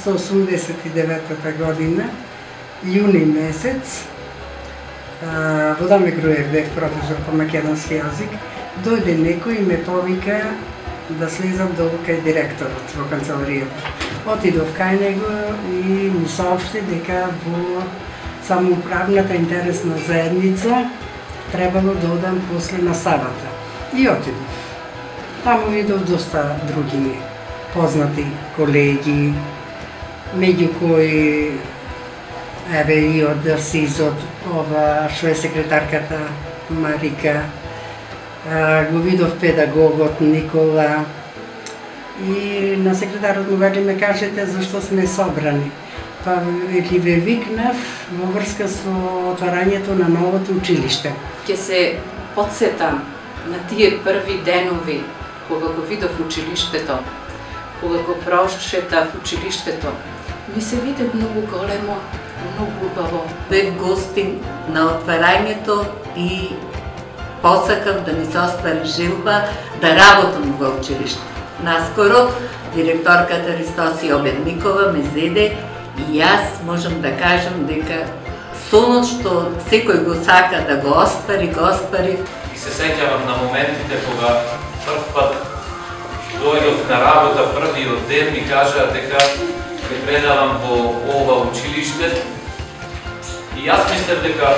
1989 година, јуни месец, во Доме Груев бев професор по македонски јазик, дојде некој и ме повика да слезам долу кај директорот во канцеларијата. Отидов кај него и ми соопшти дека во самоуправната интересна заедница требало да одам после на сабата. И отидов. Таму видов доста други познати колеги, меѓу кои еве и од СИЗ-от, ова што е секретарката Марика, го видов педагогот Никола и на секретарот му вели ме кажете зашто сме собрани. Па вели ве викнав во врска со отварањето на новото училиште. Ќе се потсетам на тие први денови кога го видов училиштето, кога го прошетав училиштето. Ми се виде многу големо, многу убаво. Бев гостин на отварањето и посакав да ми се оствари желба да работам во училиште. Наскоро директорката Ристосија Обедникова ме зеде и јас можам да кажам дека сонот што секој го сака да го оствари, го оствари. И се сеќавам на моментите кога прв пат дојдов на работа, првиот ден ми кажаа дека ме предавам во ова училиште. И јас мислев дека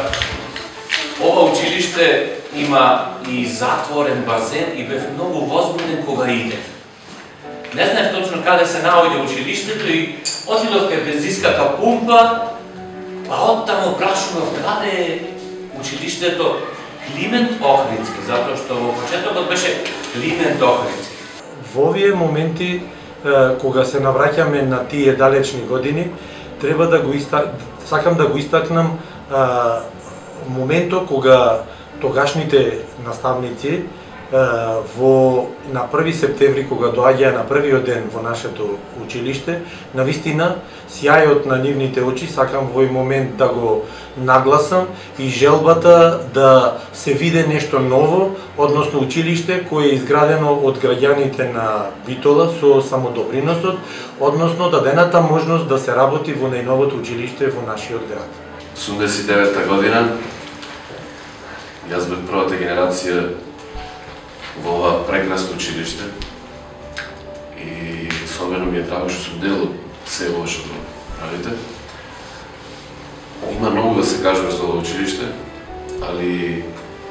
ова училиште има и затворен базен и бев многу возбуден кога идев. Не знаев точно каде се наоѓа училиштето и отидов кај бензинската пумпа, па оттаму прашував каде е училиштето Климент Охридски, затоа што во почетокот беше Климент Охридски. Во овие моменти, кога се навраќаме на тие далечни години, треба да сакам да го истакнам моментот кога тогашните наставници на 1 септември, кога доаѓаа на првиот ден во нашето училиште, навистина сјајот на нивните очи сакам во овој момент да го нагласам и желбата да се види нешто ново, односно училиште кое е изградено од граѓаните на Битола со самодоприносот, односно дадената можност да се работи во најновото училиште во нашиот град. 89-та година, јас бев првата генерација во ова прекрасно училиште и особено ми е драго што сум дел од се ова што правите. Има многу да се кажува за ова училиште, али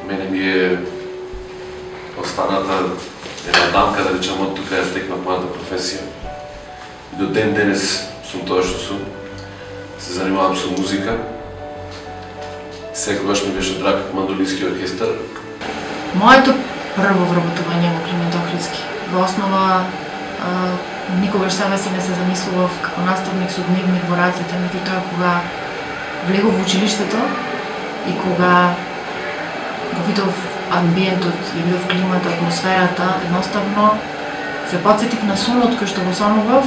мене ми е останата една дамка, да речем, од тука ја стекнав мојата професија. И до ден денес сум тоа што сум. Се занимавам со музика. Секогаш ми беше драг мандолински оркестар. Моето прво вработување во Климент Охридски. Во основа, никогаш себе си не се замислував како наставник со дневник во рацете, меѓутоа кога влегов во училиштето и кога го видов амбиентот и видов климата, атмосферата, едноставно се потсетив на сонот кој што го сонував,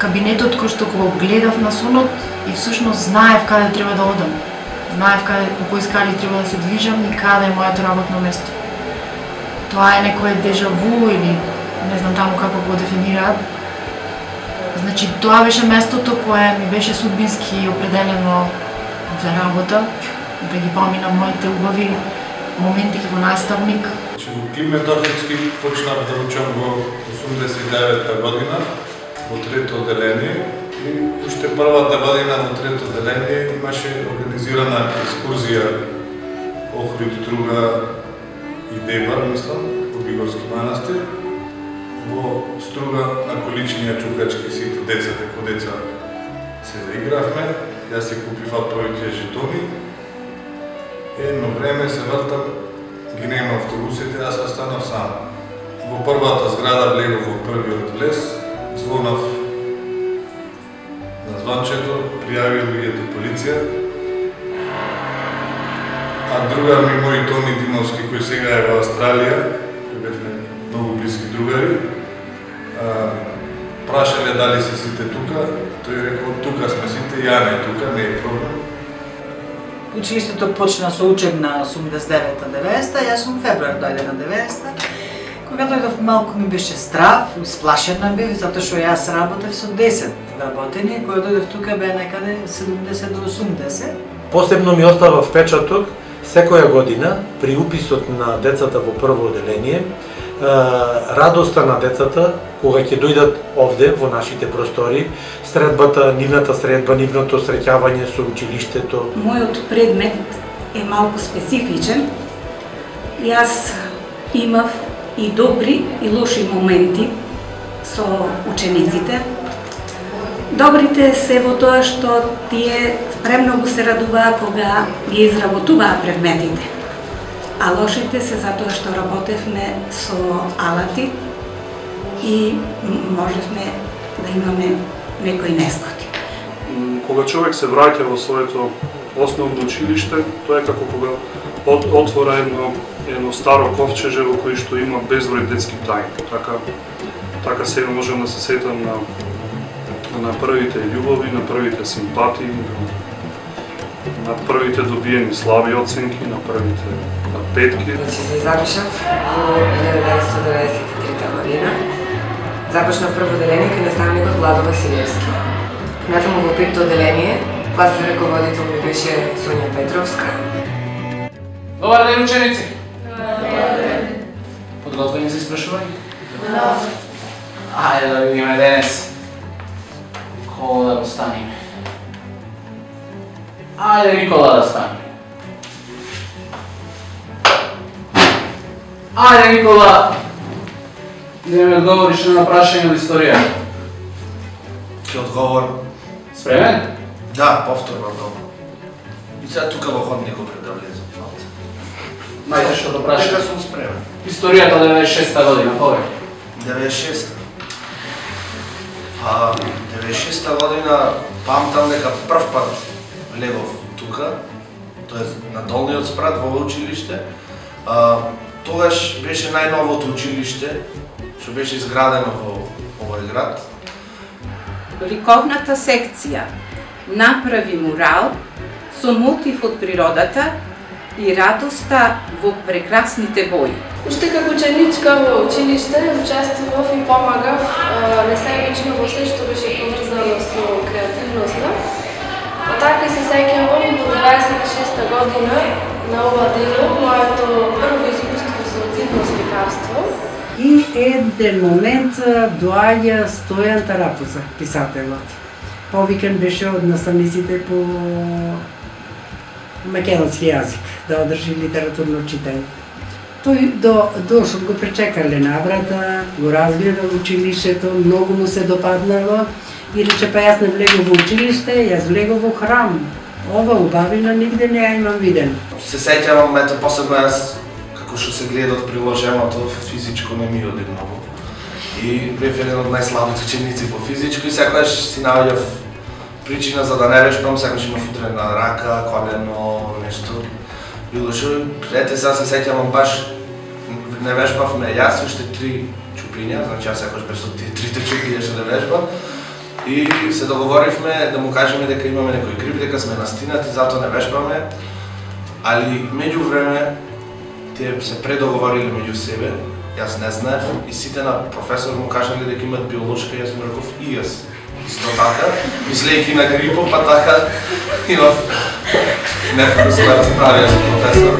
кабинетот кој што го гледав на сонот и всушност знаев каде треба да одам. Знаев по кои скали треба да се движам и каде е моето работно место. Тоа е некој дежаву или не знам таму како го дефинираат. Значи тоа беше местото кое ми беше судбински определено за работа, да ги поминам моите убави моменти како наставник. Во Климент Охридски почнав да учам во 89-та година во трето одделение и уште првата година во трето одделение имаше организирана екскурзија Охрид, Струга и Дебар, мислам, во Бигорски манастир. Во Струга на количнија чукачки сите деца, како деца се заигравме. Јас се купив повеќе жетони. Едно време се вртам, ги нема автобусите, јас останав сам. Во првата зграда влегов во првиот влез, звонав на званчето, пријави луѓето полиција. А другар ми мој Тони Димовски, кој сега е во Австралија, кој бевме многу блиски другари, прашале дали се сите тука, тој рекол тука сме сите, ја не тука, не е проблем. Училиштето почна со учебна 89-та, 90-та, јас сум февруар дојде на 90-та, Кога дојдов малку ми беше страв, сплашена бев, затоа што јас работев со 10 работени, кога дојдов тука бе некаде 70 до 80. Посебно ми остава впечаток секоја година при уписот на децата во прво оделение, радоста на децата кога ќе дојдат овде во нашите простори, средбата, нивната средба, нивното среќавање со училиштето. Мојот предмет е малку специфичен. Јас имав и добри и лоши моменти со учениците. Добрите се во тоа што тие премногу се радуваа кога ги изработуваа предметите. А лошите се затоа што работевме со алати и можевме да имаме некои несгоди. Кога човек се враќа во своето основно училиште, тоа е како кога отвора едно старо ковчеже во кој што има безброј детски тајни. Така сега можам да се сетам на првите љубови, на првите симпатии, на првите добиени слаби оценки, на првите петки. Значи се запишав во 1993 година. Започнав прво оделение кај наставникот Владо Василевски. Понатаму во петто оделение класен раководител ми беше Сонја Петровска. Добар ден, ученици! Добар ден! Подготвени за испрашување? Да. Ајде да видиме денес кого да го станиме. Ајде Никола да стане. Ајде Никола, да ми одговориш на прашање од историја. Ќе одговорам. Спремен? Да, повторно одговор. И сега тука во ходникот пред да влезам. Мајте што да прашам. Дека сум спремен. Историјата 96-та година, повеќе. 96-та. 96-та година памтам дека прв пат влегов тука, тоест на долниот спрат во училиште. Тогаш беше најновото училиште што беше изградено во овој град. Ликовната секција направи мурал со мотив од природата и радоста во прекрасните бои. Уште како ученичка во училиште учествував и помагав несејмично во се што беше поврзано со креативноста. А така се сеќавам до 26-та година на ова дело, моето прво искуство со цветно сликарство. И еден момент доаѓа Стојан Тарапуза, писателот. Повикан беше од наставниците по македонски јазик, да одржи литературно читање. Тој дошол, го пречекале на врата, го разгледал училиштето, многу му се допаднало и рече, па јас не влегов во училиште, јас влегов во храм. Ова убавина нигде не ја имам виден. Се сеќавам, ето посебно јас, како што се гледа од приложеното, физичко не ми оди многу. И бев еден од најслабите ученици по физичко и секогаш си наоѓав причина за да не вежбам, секогаш имав удрена рака, колено, нешто. Било што, ете сега се сеќавам баш, не вежбавме јас уште 3 чупиња, значи јас секогаш бев со тие 3 чупиња што не вежбам. И се договоривме да му кажеме дека имаме некој грип, дека сме настинати, затоа не вежбаме. Али меѓу време тие се предоговориле меѓу себе, јас не знаев и сите на професор му кажале дека имат биолошка, јас му реков и јас. Исто така, мислејќи на грипо, па така имав невкусна расправија со професор.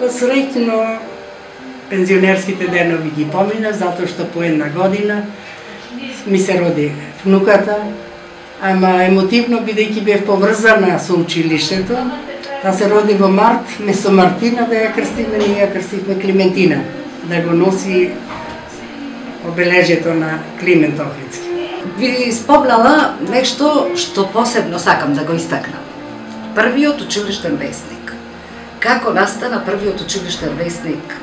Посреќно пензионерските денови ги помина, затоа што по една година ми се роди внуката, ама емотивно бидејќи бев поврзана со училиштето, та се роди во март, место Мартина да ја крстиме, ние ја крстивме Климентина, да го носи обележјето на Климент Охридски. Ви спомнала нешто што посебно сакам да го истакнам. Првиот училиштен вестник. Како настана првиот училиштен вестник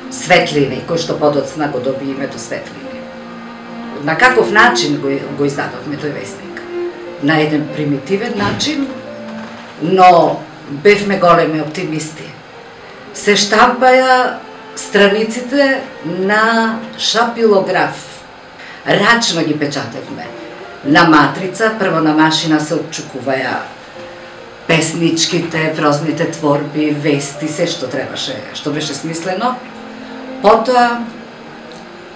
Светлини, кој што подоцна го доби името Светлини? На каков начин го издадовме тој вестник? На еден примитивен начин, но бевме големи оптимисти. Се штампаја страниците на шапилограф. Рачно ги печатевме. На матрица, прво на машина се отчукуваја песничките, прозните творби, вести, се што требаше, што беше смислено. Потоа,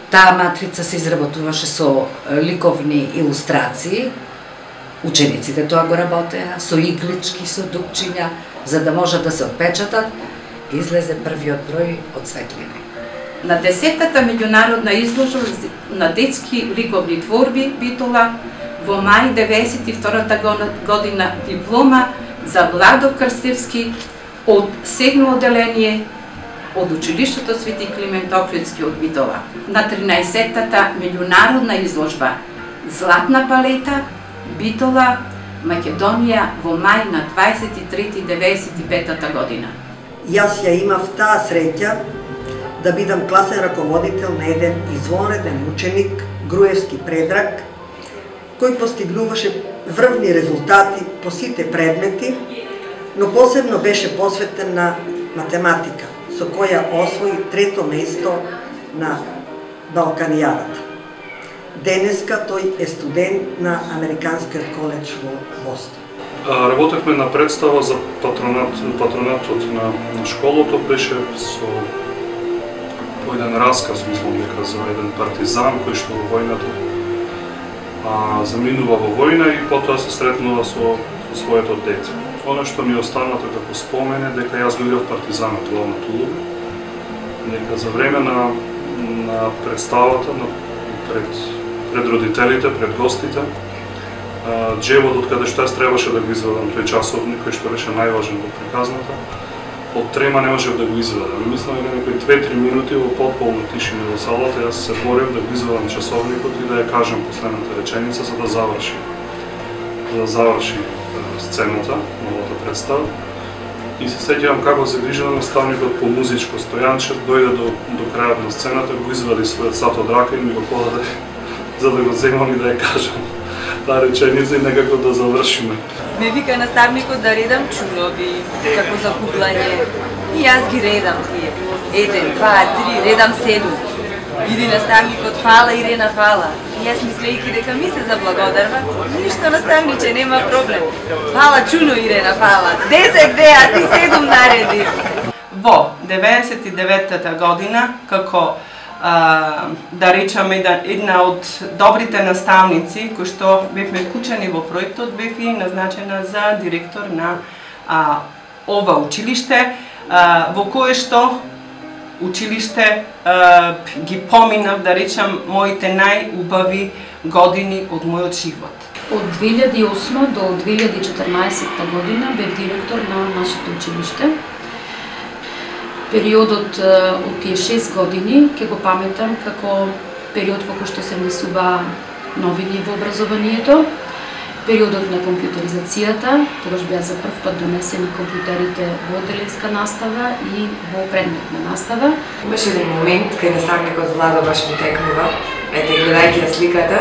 таа матрица се изработуваше со ликовни илустрации. Учениците тоа го работеа, со иглички, со дупчиња, за да можат да се отпечатат. Излезе првиот број од Светлини. На 10-та меѓународна изложба на детски ликовни творби Битола во мај 92-та година диплома за Владо Крстевски од 7-о одделение од училиштето Свети Климент Охридски од Битола. На 13-та меѓународна изложба Златна палета Битола, Македонија во мај на 23-95-та година. Јас ја имав таа среќа да бидам класен раководител на еден извонреден ученик, Груевски Предраг, кој постигнуваше врвни резултати по сите предмети, но посебно беше посветен на математика, со која освои 3-то место на Балканијадата. Денеска тој е студент на Американскиот коледж во Бостон. Работевме на представа за патронатот на школото, беше со по еден расказ, мислам дека за еден партизан кој што во војната заминува во војна и потоа се сретнува со своето дете. Оно што ми остана како спомен е дека јас го видов партизанот Лавна Тулу, дека за време на представата пред родителите, пред гостите, джебот од каде што јас требаше да го извадам тој часовник кој што беше најважен во приказната, од трема не можев да го извадам. Мислам дека некои 2-3 минути во потполна тишина во салата јас се борев да го извадам часовникот и да ја кажам последната реченица за да заврши сцената, новата представа. И се сеќавам како се грижа наставникот по музичко Стојанче, дојде до крајот на сцената, го извади својот сат од рака и ми го подаде за да го земам и да ја кажам таа реченица и некако да завршиме. Ме вика наставникот да редам чунови, како за куглање. И јас ги редам тие. 1, 2, 3, редам 7. Иди наставникот, фала Ирена, фала. И јас мислејќи дека ми се заблагодарва, ништо наставниче, нема проблем. Фала чуно Ирена, фала. 10 беа, ти 7 нареди. Во 99-та година, како да речеме една од добрите наставници кои што бевме вклучени во проектот, бев и назначена за директор на ова училиште, во кое што училиште ги поминав, да речам, моите најубави години од мојот живот. Од 2008 до 2014 година бев директор на нашето училиште. Периодот од тие 6 години ќе го паметам како период во кој што се внесува новини во образованието, периодот на компјутеризацијата, тогаш беа за прв пат донесени компјутерите во одделенска настава и во предметна настава. Имаше еден момент кај наставникот Владо баш ми текнува, ете гледајќи ја сликата,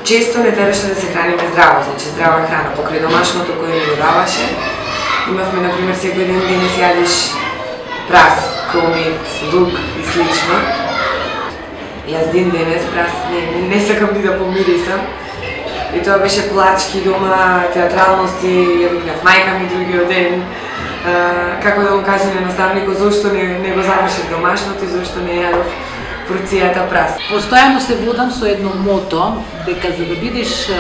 често не тераше да се храниме здраво, значи здрава храна, покрај домашното кој ни го даваше. Имавме, например, секој ден денес јадиш прас, комит, лук и слично. Јас ден денес прас не сакам ни да помирисам. И тоа беше плачки дома, театралности, ја викнав мајка ми другиот ден. Како да му кажа на наставникот зошто не го завршив домашното и зошто не јадов порцијата прас. Постојано се водам со едно мото, дека за да бидеш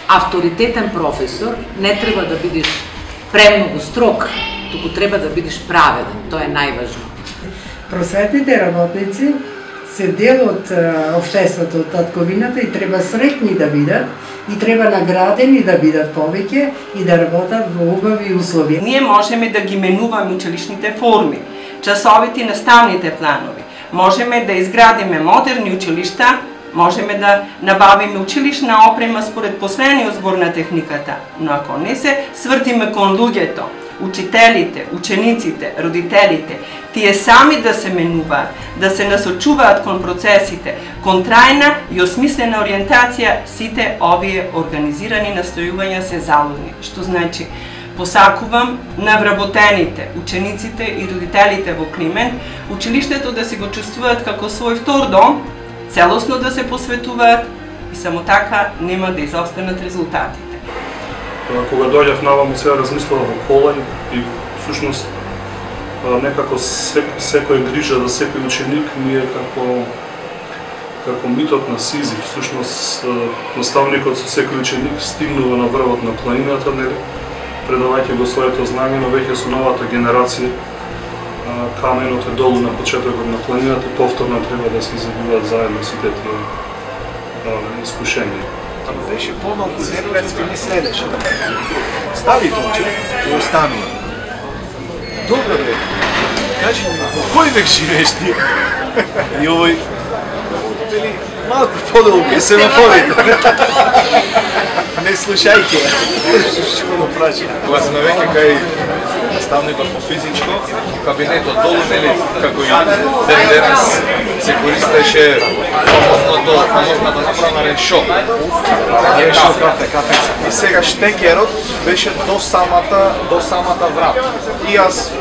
авторитетен професор, не треба да бидеш премногу строг, туку треба да бидеш праведен, тоа е најважно. Просветните работници се дел од општеството, од татковината и треба среќни да бидат и треба наградени да бидат повеќе и да работат во убави услови. Ние можеме да ги менуваме училишните форми, часовите и наставните планови. Можеме да изградиме модерни училишта, можеме да набавиме училишна опрема според последниот збор на техниката, но ако не се свртиме кон луѓето, учителите, учениците, родителите, тие сами да се менуваат, да се насочуваат кон процесите, кон трајна и осмислена ориентација, сите овие организирани настојувања се залудни. Што значи, Посакувам на вработените, учениците и родителите во Климент, училиштето да се го чувствуваат како свој втор дом, целосно да се посветуваат и само така нема да изостанат резултатите. Кога дојдев наваму, сега размислував во колен и всушност некако секој грижа за секој ученик ми е како митот на Сизиф. Всушност наставникот со секој ученик стигнува на врвот на планината, нели, предавајќи го своето знање, но веќе со новата генерација каменот е долу на почетокот на планината и повторно треба да се изедуваат заедно сите тие искушенија. Беше помалку Нервецки ми следеше. Стави тонче и остани. Добро бе, кажи ми, во кој век живееш ти? И овој, вели, малку подолу ке семафорите. Не слушајте, што го праши. Кога се навеќе кај наставникот по физичко, кабинетот долу, нели, како и ден денес се користеше фамозната направа решо. Решо кафе. И сега штекерот беше до самата врата. И аз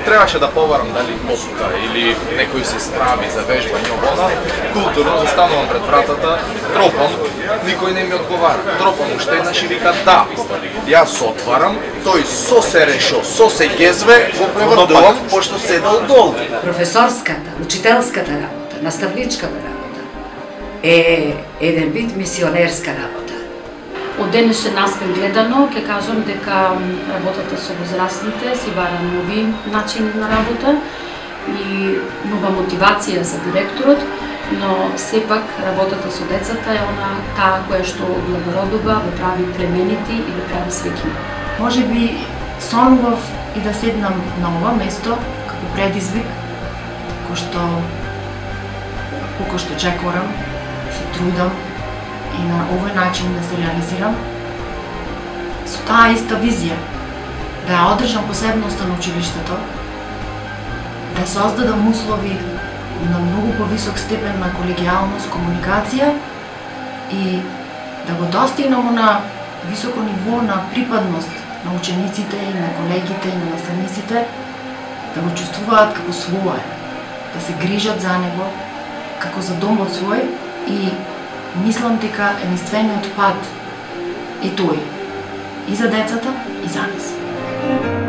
требаше да поварам дали посука или некој се справи за вежбање обона. Културно застанувам пред вратата, тропам, никој не ми одговара. Тропам уште еднаш и вика да. Јас отварам, тој со се решо, со се гезве, го преврдувам, пошто седал долу. Професорската, учителската работа, наставничката работа е еден вид мисионерска работа. Од денешен аспект гледано, ќе кажам дека работата со возрастните си бара нови начини на работа и нова мотивација за директорот, но сепак работата со децата е таа која што благородува, го прави племенити и го прави свекини. Може би сонував и да седнам на ова место како предизвик, кој што чекорам, се трудам и на овој начин да се реализирам. Со таа иста визија, да ја одржам посебноста на училиштето, да создадам услови на многу повисок степен на колегијалност, комуникација и да го достигнам на високо ниво на припадност на учениците и на колегите и на наставниците, да го чувствуваат како свое, да се грижат за него како за домот свој и мислам дека единствениот пат е тој и за децата и за нас.